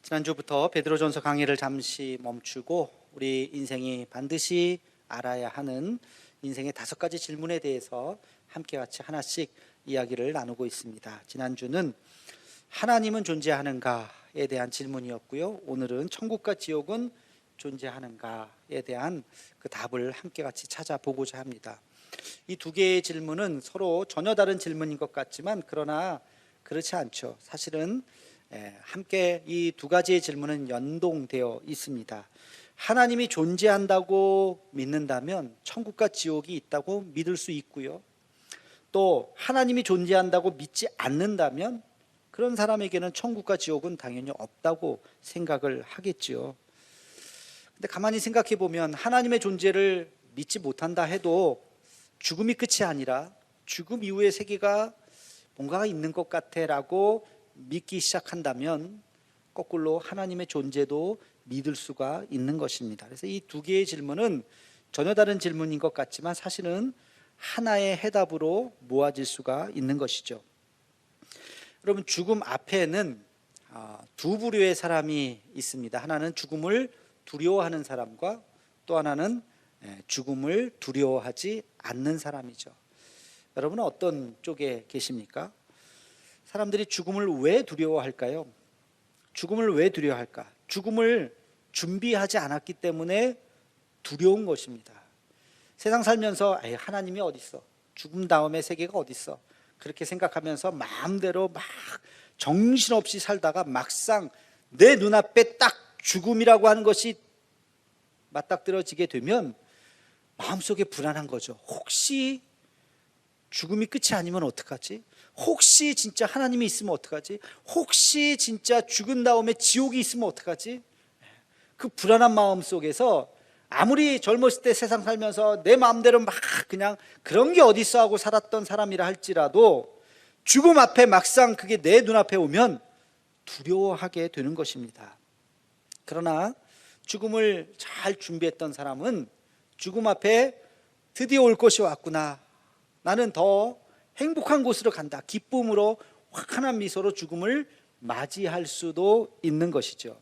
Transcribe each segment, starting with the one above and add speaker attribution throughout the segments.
Speaker 1: 지난주부터 베드로전서 강의를 잠시 멈추고 우리 인생이 반드시 알아야 하는 인생의 5가지 질문에 대해서 함께 같이 하나씩 이야기를 나누고 있습니다. 지난주는 하나님은 존재하는가에 대한 질문이었고요. 오늘은 천국과 지옥은 존재하는가에 대한 그 답을 함께 같이 찾아보고자 합니다. 이 두 개의 질문은 서로 전혀 다른 질문인 것 같지만 그러나 그렇지 않죠. 사실은 함께 이 두 가지의 질문은 연동되어 있습니다. 하나님이 존재한다고 믿는다면 천국과 지옥이 있다고 믿을 수 있고요. 또 하나님이 존재한다고 믿지 않는다면 그런 사람에게는 천국과 지옥은 당연히 없다고 생각을 하겠죠. 근데 가만히 생각해 보면 하나님의 존재를 믿지 못한다 해도 죽음이 끝이 아니라 죽음 이후의 세계가 뭔가가 있는 것 같아라고 믿기 시작한다면 거꾸로 하나님의 존재도 믿을 수가 있는 것입니다. 그래서 이 두 개의 질문은 전혀 다른 질문인 것 같지만 사실은 하나의 해답으로 모아질 수가 있는 것이죠. 여러분, 죽음 앞에는 두 부류의 사람이 있습니다. 하나는 죽음을 두려워하는 사람과 또 하나는 죽음을 두려워하지 않는 사람이죠. 여러분은 어떤 쪽에 계십니까? 사람들이 죽음을 왜 두려워할까요? 죽음을 왜 두려워할까? 죽음을 준비하지 않았기 때문에 두려운 것입니다. 세상 살면서 하나님이 어디 있어? 죽음 다음의 세계가 어디 있어? 그렇게 생각하면서 마음대로 막 정신없이 살다가 막상 내 눈앞에 딱 죽음이라고 하는 것이 맞닥뜨려지게 되면 마음속에 불안한 거죠. 혹시 죽음이 끝이 아니면 어떡하지? 혹시 진짜 하나님이 있으면 어떡하지? 혹시 진짜 죽은 다음에 지옥이 있으면 어떡하지? 그 불안한 마음 속에서 아무리 젊었을 때 세상 살면서 내 마음대로 막 그냥 그런 게 어딨어 하고 살았던 사람이라 할지라도 죽음 앞에 막상 그게 내 눈앞에 오면 두려워하게 되는 것입니다. 그러나 죽음을 잘 준비했던 사람은 죽음 앞에 드디어 올 것이 왔구나, 나는 더 행복한 곳으로 간다, 기쁨으로 환한 미소로 죽음을 맞이할 수도 있는 것이죠.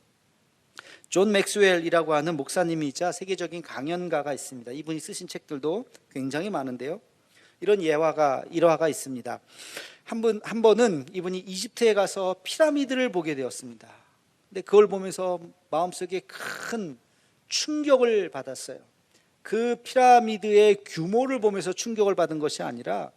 Speaker 1: 존 맥스웰이라고 하는 목사님이자 세계적인 강연가가 있습니다. 이분이 쓰신 책들도 굉장히 많은데요, 이런 일화가 있습니다. 한 번은 이분이 이집트에 가서 피라미드를 보게 되었습니다. 근데 그걸 보면서 마음속에 큰 충격을 받았어요. 그 피라미드의 규모를 보면서 충격을 받은 것이 아니라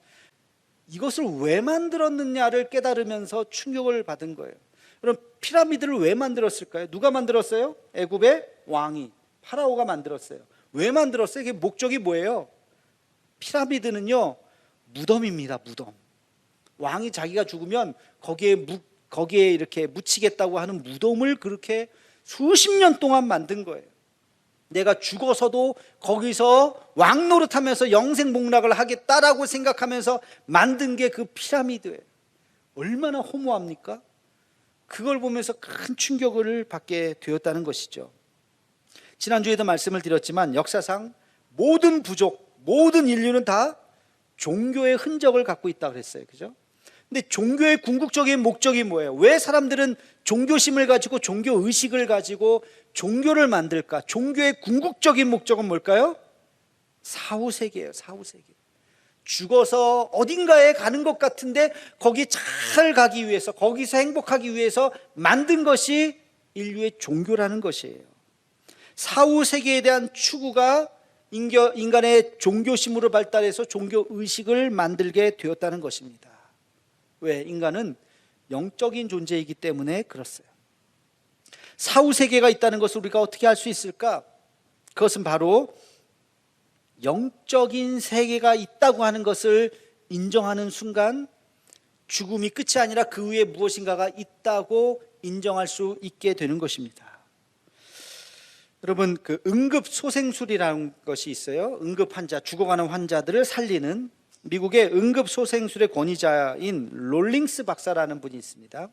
Speaker 1: 이것을 왜 만들었느냐를 깨달으면서 충격을 받은 거예요. 그럼 피라미드를 왜 만들었을까요? 누가 만들었어요? 애굽의 왕이, 파라오가 만들었어요. 왜 만들었어요? 이게 목적이 뭐예요? 피라미드는요, 무덤입니다. 무덤. 왕이 자기가 죽으면 거기에 이렇게 묻히겠다고 하는 무덤을 그렇게 수십 년 동안 만든 거예요. 내가 죽어서도 거기서 왕 노릇하면서 영생복락을 하겠다라고 생각하면서 만든 게 그 피라미드예요. 얼마나 허무합니까? 그걸 보면서 큰 충격을 받게 되었다는 것이죠. 지난주에도 말씀을 드렸지만 역사상 모든 부족, 모든 인류는 다 종교의 흔적을 갖고 있다고 그랬어요. 그죠? 근데 종교의 궁극적인 목적이 뭐예요? 왜 사람들은 종교심을 가지고 종교의식을 가지고 종교를 만들까? 종교의 궁극적인 목적은 뭘까요? 사후세계예요. 사후세계. 죽어서 어딘가에 가는 것 같은데 거기 잘 가기 위해서, 거기서 행복하기 위해서 만든 것이 인류의 종교라는 것이에요. 사후세계에 대한 추구가 인간의 종교심으로 발달해서 종교의식을 만들게 되었다는 것입니다. 왜? 인간은 영적인 존재이기 때문에 그렇어요. 사후세계가 있다는 것을 우리가 어떻게 알 수 있을까? 그것은 바로 영적인 세계가 있다고 하는 것을 인정하는 순간 죽음이 끝이 아니라 그 위에 무엇인가가 있다고 인정할 수 있게 되는 것입니다. 여러분, 그 응급소생술이라는 것이 있어요. 응급환자, 죽어가는 환자들을 살리는 미국의 응급소생술의 권위자인 롤링스 박사라는 분이 있습니다.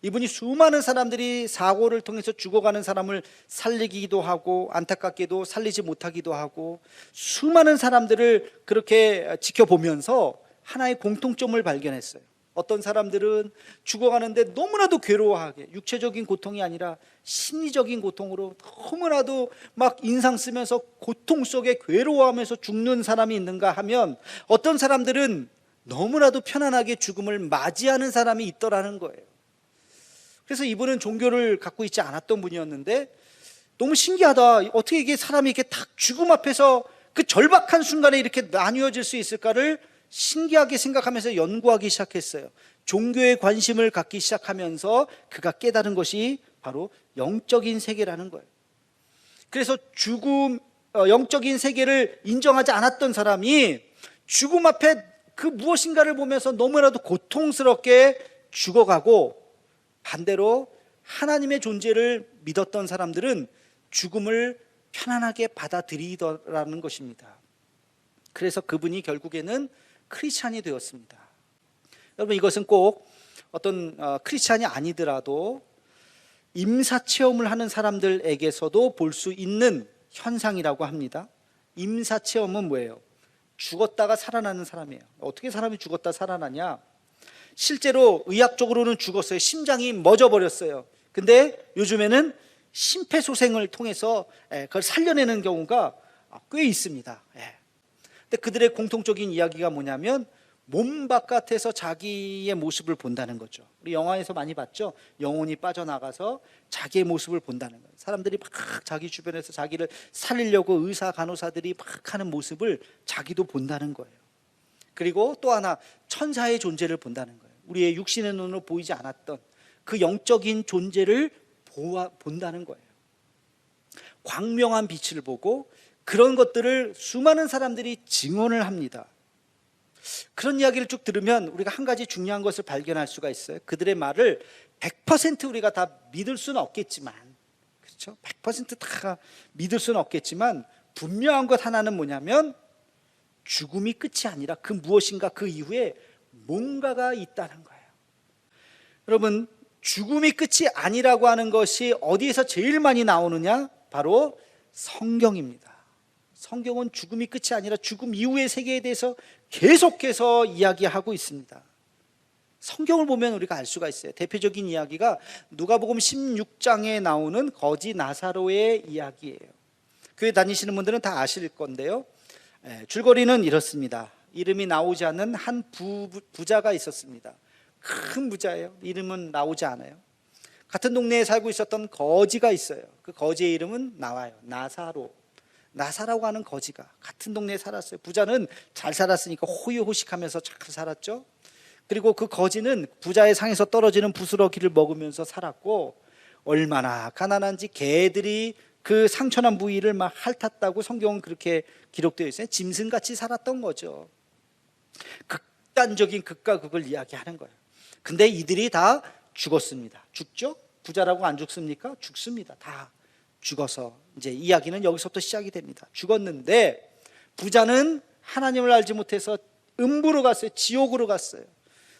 Speaker 1: 이분이 수많은 사람들이 사고를 통해서 죽어가는 사람을 살리기도 하고 안타깝게도 살리지 못하기도 하고 수많은 사람들을 그렇게 지켜보면서 하나의 공통점을 발견했어요. 어떤 사람들은 죽어가는데 너무나도 괴로워하게, 육체적인 고통이 아니라 심리적인 고통으로 너무나도 막 인상 쓰면서 고통 속에 괴로워하면서 죽는 사람이 있는가 하면, 어떤 사람들은 너무나도 편안하게 죽음을 맞이하는 사람이 있더라는 거예요. 그래서 이분은 종교를 갖고 있지 않았던 분이었는데 너무 신기하다, 어떻게 이게 사람이 이렇게 딱 죽음 앞에서 그 절박한 순간에 이렇게 나뉘어질 수 있을까를 신기하게 생각하면서 연구하기 시작했어요. 종교에 관심을 갖기 시작하면서 그가 깨달은 것이 바로 영적인 세계라는 거예요. 그래서 영적인 세계를 인정하지 않았던 사람이 죽음 앞에 그 무엇인가를 보면서 너무나도 고통스럽게 죽어가고, 반대로 하나님의 존재를 믿었던 사람들은 죽음을 편안하게 받아들이더라는 것입니다. 그래서 그분이 결국에는 크리스찬이 되었습니다. 여러분, 이것은 꼭 어떤 크리스찬이 아니더라도 임사체험을 하는 사람들에게서도 볼 수 있는 현상이라고 합니다. 임사체험은 뭐예요? 죽었다가 살아나는 사람이에요. 어떻게 사람이 죽었다 살아나냐? 실제로 의학적으로는 죽었어요. 심장이 멎어버렸어요. 근데 요즘에는 심폐소생을 통해서 그걸 살려내는 경우가 꽤 있습니다. 근데 그들의 공통적인 이야기가 뭐냐면 몸 바깥에서 자기의 모습을 본다는 거죠. 우리 영화에서 많이 봤죠? 영혼이 빠져나가서 자기의 모습을 본다는 거예요. 사람들이 막 자기 주변에서 자기를 살리려고 의사, 간호사들이 막 하는 모습을 자기도 본다는 거예요. 그리고 또 하나, 천사의 존재를 본다는 거예요. 우리의 육신의 눈으로 보이지 않았던 그 영적인 존재를 본다는 거예요. 광명한 빛을 보고 그런 것들을 수많은 사람들이 증언을 합니다. 그런 이야기를 쭉 들으면 우리가 한 가지 중요한 것을 발견할 수가 있어요. 그들의 말을 100% 우리가 다 믿을 수는 없겠지만, 그렇죠? 100%다 믿을 수는 없겠지만 분명한 것 하나는 뭐냐면 죽음이 끝이 아니라 그 무엇인가 그 이후에 뭔가가 있다는 거예요. 여러분, 죽음이 끝이 아니라고 하는 것이 어디에서 제일 많이 나오느냐? 바로 성경입니다. 성경은 죽음이 끝이 아니라 죽음 이후의 세계에 대해서 계속해서 이야기하고 있습니다. 성경을 보면 우리가 알 수가 있어요. 대표적인 이야기가 누가복음 16장에 나오는 거지 나사로의 이야기예요. 교회 다니시는 분들은 다 아실 건데요, 줄거리는 이렇습니다. 이름이 나오지 않는 한 부자가 있었습니다. 큰 부자예요. 이름은 나오지 않아요. 같은 동네에 살고 있었던 거지가 있어요. 그 거지의 이름은 나와요. 나사라고 하는 거지가 같은 동네에 살았어요. 부자는 잘 살았으니까 호의호식하면서 잘 살았죠. 그리고 그 거지는 부자의 상에서 떨어지는 부스러기를 먹으면서 살았고, 얼마나 가난한지 개들이 그 상처난 부위를 막 핥았다고 성경은 그렇게 기록되어 있어요. 짐승같이 살았던 거죠. 극단적인 극과 극을 이야기하는 거예요. 근데 이들이 다 죽었습니다. 죽죠? 부자라고 안 죽습니까? 죽습니다. 다 죽어서 이제 이야기는 여기서부터 시작이 됩니다. 죽었는데 부자는 하나님을 알지 못해서 음부로 갔어요. 지옥으로 갔어요.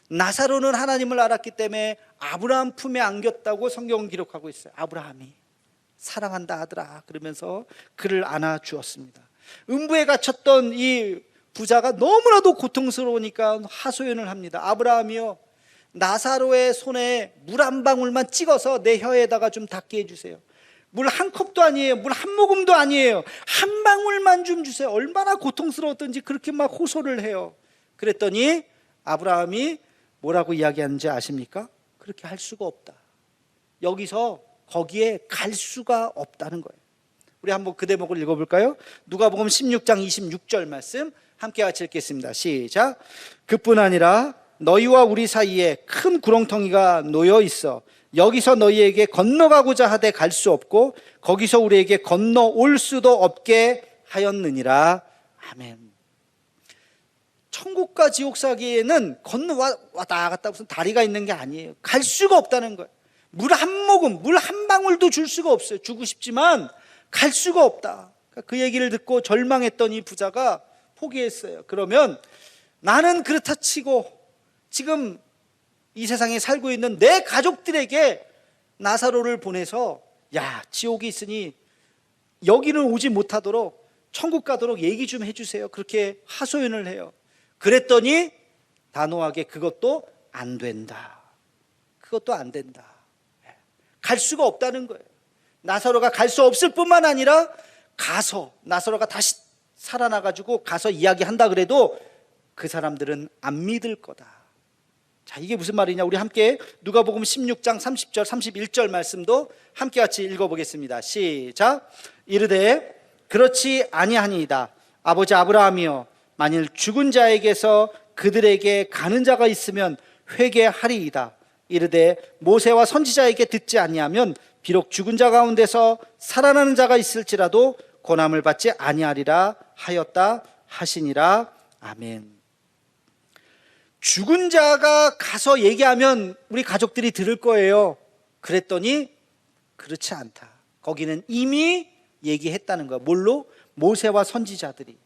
Speaker 1: 나사로는 하나님을 알았기 때문에 아브라함 품에 안겼다고 성경은 기록하고 있어요. 아브라함이 사랑한다 아들아 그러면서 그를 안아 주었습니다. 음부에 갇혔던 이 부자가 너무나도 고통스러우니까 하소연을 합니다. 아브라함이요, 나사로의 손에 물 한 방울만 찍어서 내 혀에다가 좀 닿게 해주세요. 물 한 컵도 아니에요. 물 한 모금도 아니에요. 한 방울만 좀 주세요. 얼마나 고통스러웠던지 그렇게 막 호소를 해요. 그랬더니 아브라함이 뭐라고 이야기하는지 아십니까? 그렇게 할 수가 없다. 여기서 거기에 갈 수가 없다는 거예요. 우리 한번 그 대목을 읽어볼까요? 누가복음 16장 26절 말씀 함께 같이 읽겠습니다. 시작. 그뿐 아니라 너희와 우리 사이에 큰 구렁텅이가 놓여 있어 여기서 너희에게 건너가고자 하되 갈 수 없고 거기서 우리에게 건너올 수도 없게 하였느니라. 아멘. 천국과 지옥 사이에는 왔다 갔다 무슨 다리가 있는 게 아니에요. 갈 수가 없다는 거예요. 물 한 모금, 물 한 방울도 줄 수가 없어요. 주고 싶지만 갈 수가 없다. 그 얘기를 듣고 절망했던 이 부자가 포기했어요. 그러면 나는 그렇다 치고 지금 이 세상에 살고 있는 내 가족들에게 나사로를 보내서 야, 지옥이 있으니 여기는 오지 못하도록 천국 가도록 얘기 좀 해주세요. 그렇게 하소연을 해요. 그랬더니 단호하게 그것도 안 된다. 그것도 안 된다. 갈 수가 없다는 거예요. 나사로가 갈 수 없을 뿐만 아니라 가서 나사로가 다시 살아나가지고 가서 이야기한다 그래도 그 사람들은 안 믿을 거다. 자, 이게 무슨 말이냐? 우리 함께 누가복음 16장 30절 31절 말씀도 함께 같이 읽어보겠습니다. 시작. 이르되 그렇지 아니하니이다. 아버지 아브라함이여, 만일 죽은 자에게서 그들에게 가는 자가 있으면 회개하리이다. 이르되 모세와 선지자에게 듣지 아니하면 비록 죽은 자 가운데서 살아나는 자가 있을지라도 고난을 받지 아니하리라 하였다 하시니라. 아멘. 죽은 자가 가서 얘기하면 우리 가족들이 들을 거예요. 그랬더니 그렇지 않다. 거기는 이미 얘기했다는 거야. 뭘로? 모세와 선지자들이.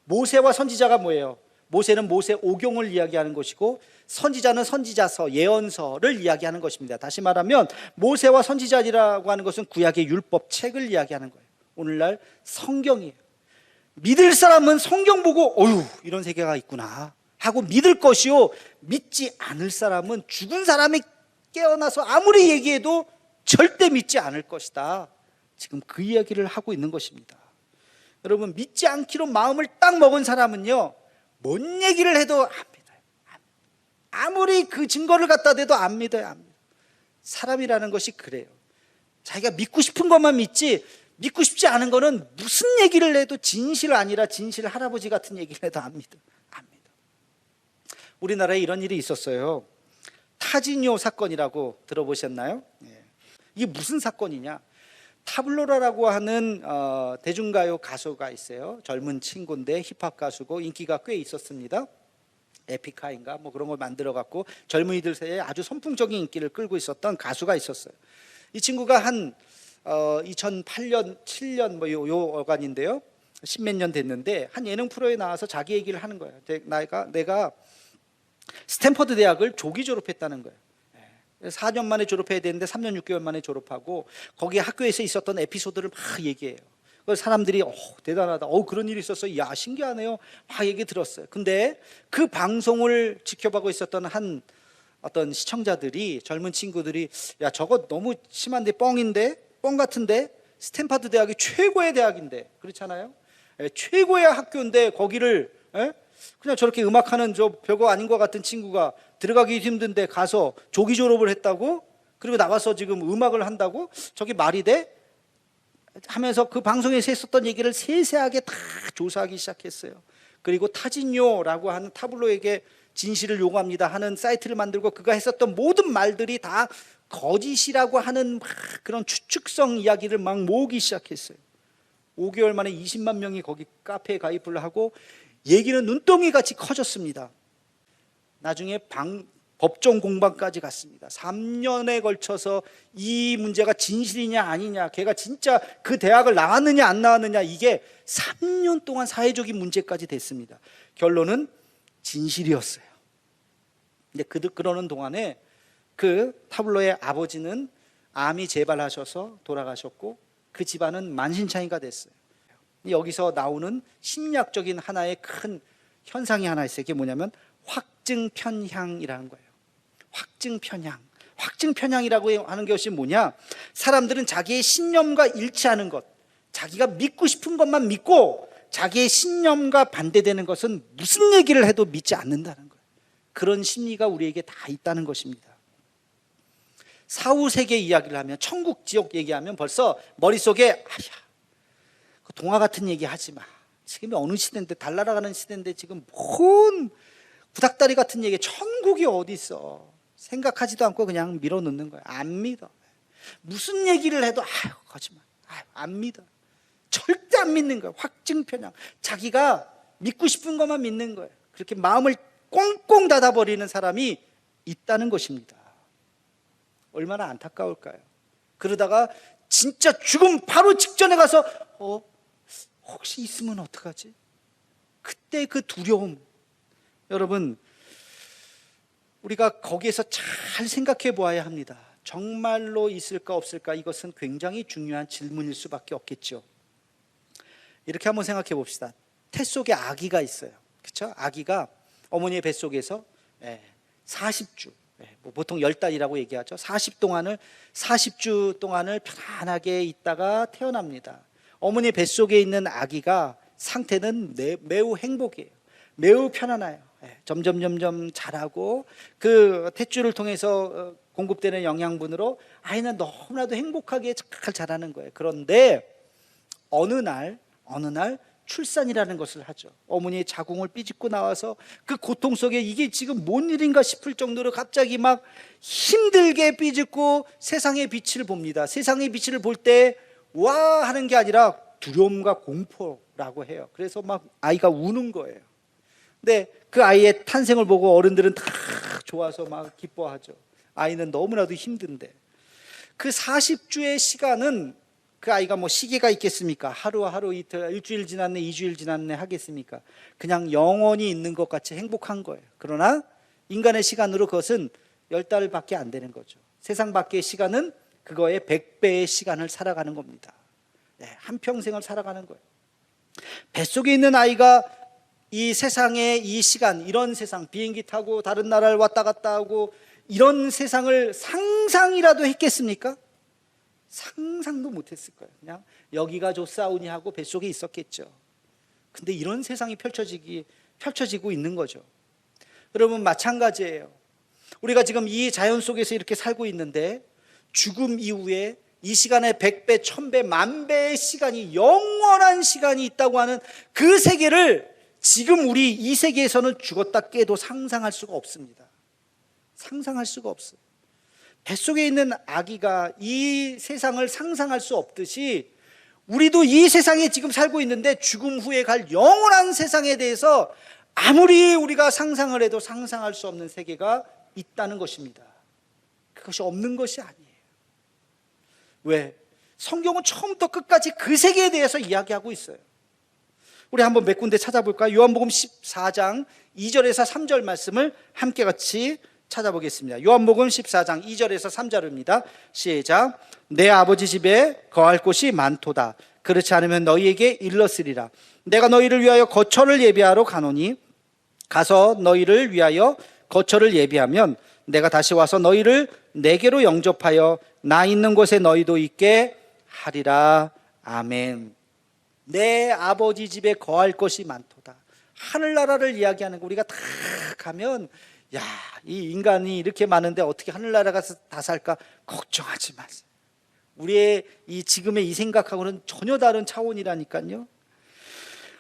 Speaker 1: 모세와 선지자가 뭐예요? 모세는 모세 오경을 이야기하는 것이고 선지자는 선지자서, 예언서를 이야기하는 것입니다. 다시 말하면 모세와 선지자라고 하는 것은 구약의 율법 책을 이야기하는 거예요. 오늘날 성경이에요. 믿을 사람은 성경 보고 어휴 이런 세계가 있구나 하고 믿을 것이요, 믿지 않을 사람은 죽은 사람이 깨어나서 아무리 얘기해도 절대 믿지 않을 것이다. 지금 그 이야기를 하고 있는 것입니다. 여러분, 믿지 않기로 마음을 딱 먹은 사람은요, 뭔 얘기를 해도 안 믿어요. 아무리 그 증거를 갖다 대도 안 믿어요. 안 믿어요. 사람이라는 것이 그래요. 자기가 믿고 싶은 것만 믿지 믿고 싶지 않은 거는 무슨 얘기를 해도 진실 아니라 진실 할아버지 같은 얘기를 해도 안 믿어. 안 믿어. 우리나라에 이런 일이 있었어요. 타지뇨 사건이라고 들어보셨나요? 이게 무슨 사건이냐? 타블로라라고 하는 대중가요 가수가 있어요. 젊은 친구인데 힙합 가수고 인기가 꽤 있었습니다. 에픽하인가 뭐 그런 걸 만들어 갖고 젊은이들 사이에 아주 선풍적인 인기를 끌고 있었던 가수가 있었어요. 이 친구가 한 2008년 7년 뭐 요 어간인데요. 십몇 년 됐는데 한 예능 프로에 나와서 자기 얘기를 하는 거예요. 내가 스탠퍼드 대학을 조기 졸업했다는 거예요. 4년 만에 졸업해야 되는데 3년 6개월 만에 졸업하고 거기 학교에서 있었던 에피소드를 막 얘기해요. 그래서 사람들이 대단하다, 그런 일이 있었어요, 야 신기하네요, 막 얘기 들었어요. 근데 그 방송을 지켜보고 있었던 한 어떤 시청자들이, 젊은 친구들이, 야 저거 너무 심한데, 뻥 같은데, 스탠퍼드 대학이 최고의 대학인데, 그렇잖아요. 최고의 학교인데 거기를 그냥 저렇게 음악하는 저 별거 아닌 것 같은 친구가 들어가기 힘든데 가서 조기 졸업을 했다고? 그리고 나와서 지금 음악을 한다고? 저게 말이 돼? 하면서 그 방송에서 했었던 얘기를 세세하게 다 조사하기 시작했어요. 그리고 타진요라고 하는 타블로에게 진실을 요구합니다 하는 사이트를 만들고 그가 했었던 모든 말들이 다 거짓이라고 하는 막 그런 추측성 이야기를 막 모으기 시작했어요. 5개월 만에 20만 명이 거기 카페에 가입을 하고 얘기는 눈덩이같이 커졌습니다. 나중에 법정 공방까지 갔습니다. 3년에 걸쳐서 이 문제가 진실이냐 아니냐, 걔가 진짜 그 대학을 나왔느냐 안 나왔느냐, 이게 3년 동안 사회적인 문제까지 됐습니다. 결론은 진실이었어요. 근데 그러는 동안에 그 타블로의 아버지는 암이 재발하셔서 돌아가셨고 그 집안은 만신창이가 됐어요. 여기서 나오는 심리학적인 하나의 큰 현상이 하나 있어요. 이게 뭐냐면 확증편향이라는 거예요. 확증편향이라고 하는 것이 뭐냐? 사람들은 자기의 신념과 일치하는 것, 자기가 믿고 싶은 것만 믿고 자기의 신념과 반대되는 것은 무슨 얘기를 해도 믿지 않는다는 거예요. 그런 심리가 우리에게 다 있다는 것입니다. 사후세계 이야기를 하면, 천국 지옥 얘기하면 벌써 머릿속에 그 동화 같은 얘기 하지 마. 지금이 어느 시대인데, 달나라가는 시대인데 지금 뭔 구닥다리 같은 얘기, 천국이 어디 있어. 생각하지도 않고 그냥 밀어넣는 거야. 안 믿어. 무슨 얘기를 해도 거짓말. 안 믿어. 절대 안 믿는 거야. 확증편향. 자기가 믿고 싶은 것만 믿는 거예요. 그렇게 마음을 꽁꽁 닫아버리는 사람이 있다는 것입니다. 얼마나 안타까울까요? 그러다가 진짜 죽음 바로 직전에 가서 혹시 있으면 어떡하지? 그때 그 두려움. 여러분, 우리가 거기에서 잘 생각해 보아야 합니다. 정말로 있을까 없을까? 이것은 굉장히 중요한 질문일 수밖에 없겠죠. 이렇게 한번 생각해 봅시다. 태 속에 아기가 있어요. 그렇죠? 아기가 어머니의 뱃속에서 40주, 보통 10달이라고 얘기하죠. 40주 동안을 편안하게 있다가 태어납니다. 어머니 뱃속에 있는 아기가 상태는 매우 행복해요. 매우 편안해요. 점점 자라고 그 탯줄을 통해서 공급되는 영양분으로 아이는 너무나도 행복하게 잘 자라는 거예요. 그런데 어느 날 출산이라는 것을 하죠. 어머니의 자궁을 삐집고 나와서 그 고통 속에 이게 지금 뭔 일인가 싶을 정도로 갑자기 막 힘들게 삐집고 세상의 빛을 봅니다. 세상의 빛을 볼 때 와 하는 게 아니라 두려움과 공포라고 해요. 그래서 막 아이가 우는 거예요. 근데 그 아이의 탄생을 보고 어른들은 다 좋아서 막 기뻐하죠. 아이는 너무나도 힘든데 그 40주의 시간은 그 아이가 뭐 시기가 있겠습니까? 하루 이틀, 일주일 지났네, 2주일 지났네 하겠습니까? 그냥 영원히 있는 것 같이 행복한 거예요. 그러나 인간의 시간으로 그것은 10달밖에 안 되는 거죠. 세상 밖의 시간은 그거의 100배의 시간을 살아가는 겁니다. 한평생을 살아가는 거예요. 뱃속에 있는 아이가 이 세상의 이 시간, 이런 세상, 비행기 타고 다른 나라를 왔다 갔다 하고 이런 세상을 상상이라도 했겠습니까? 상상도 못했을 거예요. 그냥 여기가 좋사오니 하고 뱃속에 있었겠죠. 근데 이런 세상이 펼쳐지고 있는 거죠. 여러분, 마찬가지예요. 우리가 지금 이 자연 속에서 이렇게 살고 있는데 죽음 이후에 이 시간에 100배, 1000배, 10,000배의 시간이, 영원한 시간이 있다고 하는 그 세계를 지금 우리 이 세계에서는 죽었다 깨도 상상할 수가 없습니다. 상상할 수가 없어요. 뱃속에 있는 아기가 이 세상을 상상할 수 없듯이 우리도 이 세상에 지금 살고 있는데 죽음 후에 갈 영원한 세상에 대해서 아무리 우리가 상상을 해도 상상할 수 없는 세계가 있다는 것입니다. 그것이 없는 것이 아니에요. 왜? 성경은 처음부터 끝까지 그 세계에 대해서 이야기하고 있어요. 우리 한번 몇 군데 찾아볼까요? 요한복음 14장 2절에서 3절 말씀을 함께 같이 찾아보겠습니다. 요한복음 14장 2절에서 3절입니다. 시작. 내 아버지 집에 거할 곳이 많도다. 그렇지 않으면 너희에게 일렀으리라. 내가 너희를 위하여 거처를 예비하러 가노니 가서 너희를 위하여 거처를 예비하면 내가 다시 와서 너희를 내게로 영접하여 나 있는 곳에 너희도 있게 하리라. 아멘. 내 아버지 집에 거할 것이 많도다. 하늘나라를 이야기하는 거. 우리가 다 가면 야, 이 인간이 이렇게 많은데 어떻게 하늘나라 가서 다 살까? 걱정하지 마세요. 우리의 이 지금의 이 생각하고는 전혀 다른 차원이라니까요.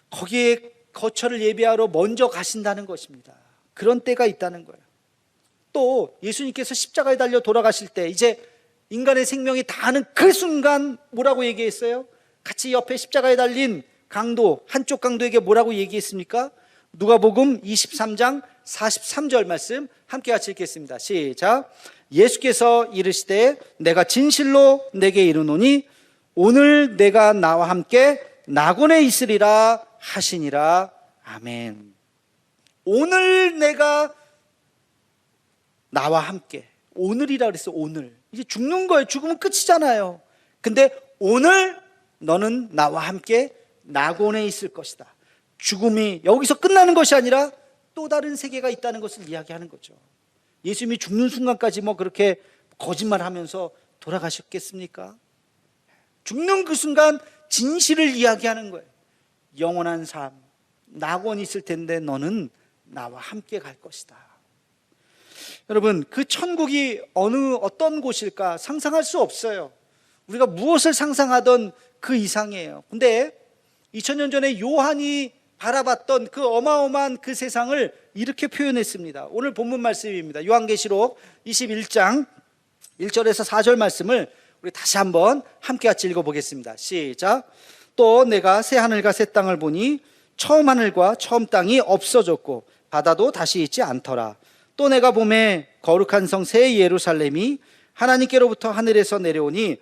Speaker 1: 거기에 거처를 예비하러 먼저 가신다는 것입니다. 그런 때가 있다는 거예요. 또 예수님께서 십자가에 달려 돌아가실 때 이제 인간의 생명이 다하는 그 순간 뭐라고 얘기했어요? 같이 옆에 십자가에 달린 강도, 한쪽 강도에게 뭐라고 얘기했습니까? 누가복음 23장 43절 말씀 함께 같이 읽겠습니다. 시작. 예수께서 이르시되 내가 진실로 내게 이르노니 오늘 내가 나와 함께 낙원에 있으리라 하시니라. 아멘. 오늘 내가 나와 함께. 오늘이라 그랬어. 오늘. 이제 죽는 거예요. 죽으면 끝이잖아요. 근데 오늘 너는 나와 함께 낙원에 있을 것이다. 죽음이 여기서 끝나는 것이 아니라 또 다른 세계가 있다는 것을 이야기하는 거죠. 예수님이 죽는 순간까지 뭐 그렇게 거짓말하면서 돌아가셨겠습니까? 죽는 그 순간 진실을 이야기하는 거예요. 영원한 삶, 낙원이 있을 텐데 너는 나와 함께 갈 것이다. 여러분, 그 천국이 어떤 곳일까 상상할 수 없어요. 우리가 무엇을 상상하던 그 이상이에요. 근데 2000년 전에 요한이 바라봤던 그 어마어마한 그 세상을 이렇게 표현했습니다. 오늘 본문 말씀입니다. 요한계시록 21장 1절에서 4절 말씀을 우리 다시 한번 함께 같이 읽어보겠습니다. 시작. 또 내가 새 하늘과 새 땅을 보니 처음 하늘과 처음 땅이 없어졌고 바다도 다시 있지 않더라. 또 내가 보매 거룩한 성 새 예루살렘이 하나님께로부터 하늘에서 내려오니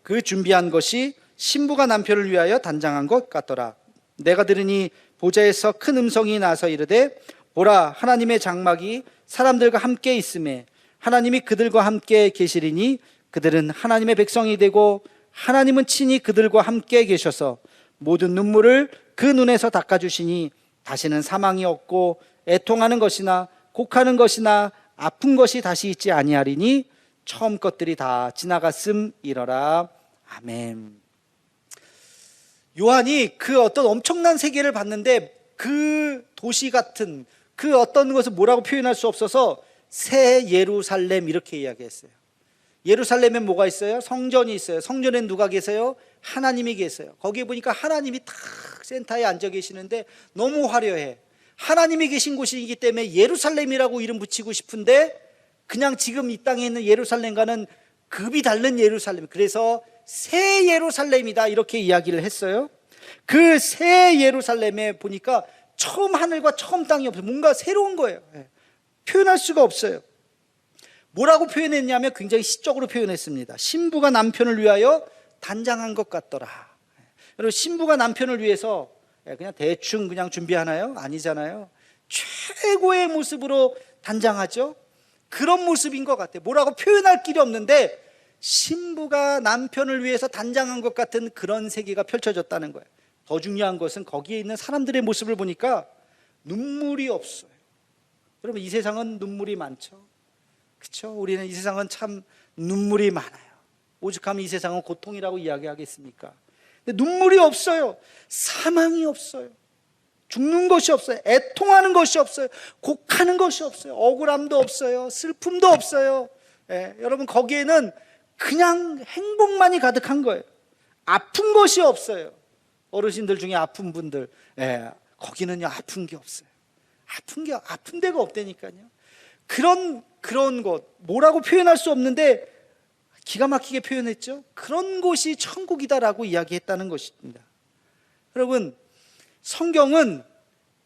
Speaker 1: 그 준비한 것이 신부가 남편을 위하여 단장한 것 같더라. 내가 들으니 보좌에서 큰 음성이 나서 이르되 보라, 하나님의 장막이 사람들과 함께 있음에 하나님이 그들과 함께 계시리니 그들은 하나님의 백성이 되고 하나님은 친히 그들과 함께 계셔서 모든 눈물을 그 눈에서 닦아주시니 다시는 사망이 없고 애통하는 것이나 곡하는 것이나 아픈 것이 다시 있지 아니하리니 처음 것들이 다 지나갔음이러라. 아멘. 요한이 그 어떤 엄청난 세계를 봤는데 그 도시 같은 그 어떤 것을 뭐라고 표현할 수 없어서 새 예루살렘 이렇게 이야기했어요. 예루살렘에 뭐가 있어요? 성전이 있어요. 성전엔 누가 계세요? 하나님이 계세요. 거기에 보니까 하나님이 탁 센터에 앉아 계시는데 너무 화려해. 하나님이 계신 곳이기 때문에 예루살렘이라고 이름 붙이고 싶은데 그냥 지금 이 땅에 있는 예루살렘과는 급이 다른 예루살렘, 그래서 새 예루살렘이다 이렇게 이야기를 했어요. 그 새 예루살렘에 보니까 처음 하늘과 처음 땅이 없어요. 뭔가 새로운 거예요. 표현할 수가 없어요. 뭐라고 표현했냐면 굉장히 시적으로 표현했습니다. 신부가 남편을 위하여 단장한 것 같더라. 여러분, 신부가 남편을 위해서 그냥 대충 그냥 준비하나요? 아니잖아요. 최고의 모습으로 단장하죠. 그런 모습인 것 같아요. 뭐라고 표현할 길이 없는데 신부가 남편을 위해서 단장한 것 같은 그런 세계가 펼쳐졌다는 거예요. 더 중요한 것은 거기에 있는 사람들의 모습을 보니까 눈물이 없어요. 여러분, 이 세상은 눈물이 많죠. 그렇죠? 우리는 이 세상은 참 눈물이 많아요. 오죽하면 이 세상은 고통이라고 이야기하겠습니까? 근데 눈물이 없어요. 사망이 없어요. 죽는 것이 없어요. 애통하는 것이 없어요. 곡하는 것이 없어요. 억울함도 없어요. 슬픔도 없어요. 여러분, 거기에는 그냥 행복만이 가득한 거예요. 아픈 것이 없어요. 어르신들 중에 아픈 분들, 거기는요 아픈 게 없어요. 아픈 데가 없다니까요. 그런 것, 뭐라고 표현할 수 없는데 기가 막히게 표현했죠. 그런 곳이 천국이다라고 이야기했다는 것입니다. 여러분, 성경은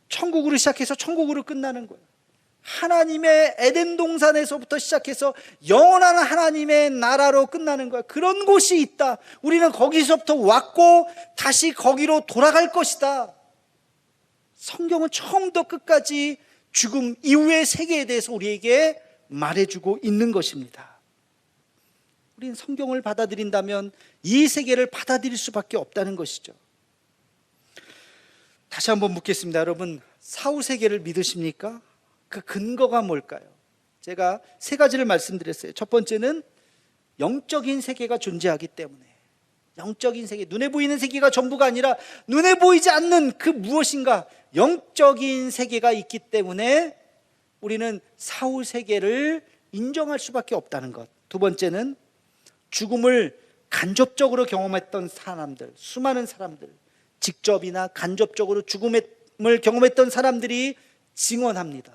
Speaker 1: 천국으로 시작해서 천국으로 끝나는 거예요. 하나님의 에덴 동산에서부터 시작해서 영원한 하나님의 나라로 끝나는 거예요. 그런 곳이 있다. 우리는 거기서부터 왔고 다시 거기로 돌아갈 것이다. 성경은 처음부터 끝까지 죽음 이후의 세계에 대해서 우리에게 말해주고 있는 것입니다. 우리는 성경을 받아들인다면 이 세계를 받아들일 수밖에 없다는 것이죠. 다시 한번 묻겠습니다. 여러분, 사후세계를 믿으십니까? 그 근거가 뭘까요? 제가 세 가지를 말씀드렸어요. 첫 번째는 영적인 세계가 존재하기 때문에, 영적인 세계, 눈에 보이는 세계가 전부가 아니라 눈에 보이지 않는 그 무엇인가 영적인 세계가 있기 때문에 우리는 사후세계를 인정할 수밖에 없다는 것. 두 번째는 죽음을 간접적으로 경험했던 사람들, 수많은 사람들, 직접이나 간접적으로 죽음을 경험했던 사람들이 증언합니다.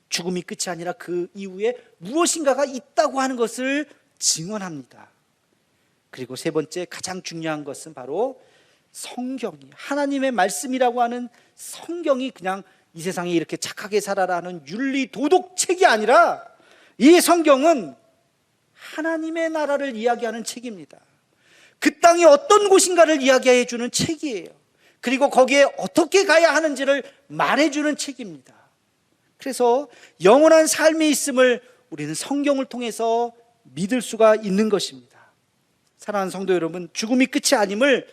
Speaker 1: 죽음이 끝이 아니라 그 이후에 무엇인가가 있다고 하는 것을 증언합니다. 그리고 세 번째, 가장 중요한 것은 바로 성경이, 하나님의 말씀이라고 하는 성경이 그냥 이 세상에 이렇게 착하게 살아라는 윤리 도덕책이 아니라 이 성경은 하나님의 나라를 이야기하는 책입니다. 그 땅이 어떤 곳인가를 이야기해 주는 책이에요. 그리고 거기에 어떻게 가야 하는지를 말해주는 책입니다. 그래서 영원한 삶이 있음을 우리는 성경을 통해서 믿을 수가 있는 것입니다. 사랑하는 성도 여러분, 죽음이 끝이 아님을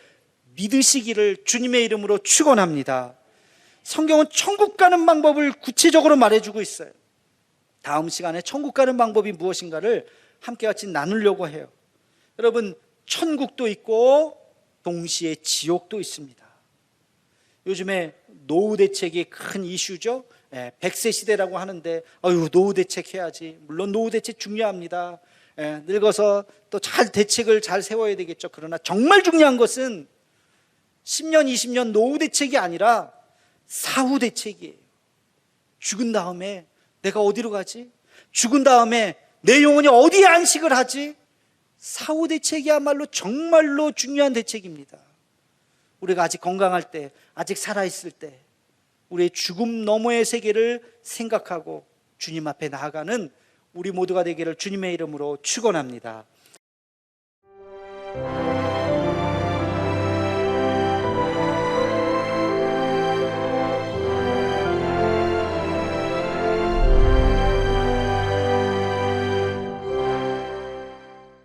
Speaker 1: 믿으시기를 주님의 이름으로 축원합니다. 성경은 천국 가는 방법을 구체적으로 말해주고 있어요. 다음 시간에 천국 가는 방법이 무엇인가를 함께 같이 나누려고 해요. 여러분, 천국도 있고 동시에 지옥도 있습니다. 요즘에 노후 대책이 큰 이슈죠. 100세 시대라고 하는데 노후 대책 해야지. 물론 노후 대책 중요합니다. 늙어서 또 대책을 잘 세워야 되겠죠. 그러나 정말 중요한 것은 10년, 20년 노후 대책이 아니라 사후 대책이에요. 죽은 다음에 내가 어디로 가지? 죽은 다음에 내 영혼이 어디에 안식을 하지? 사후 대책이야말로 정말로 중요한 대책입니다. 우리가 아직 건강할 때, 아직 살아있을 때 우리의 죽음 너머의 세계를 생각하고 주님 앞에 나아가는 우리 모두가 되기를 주님의 이름으로 축원합니다.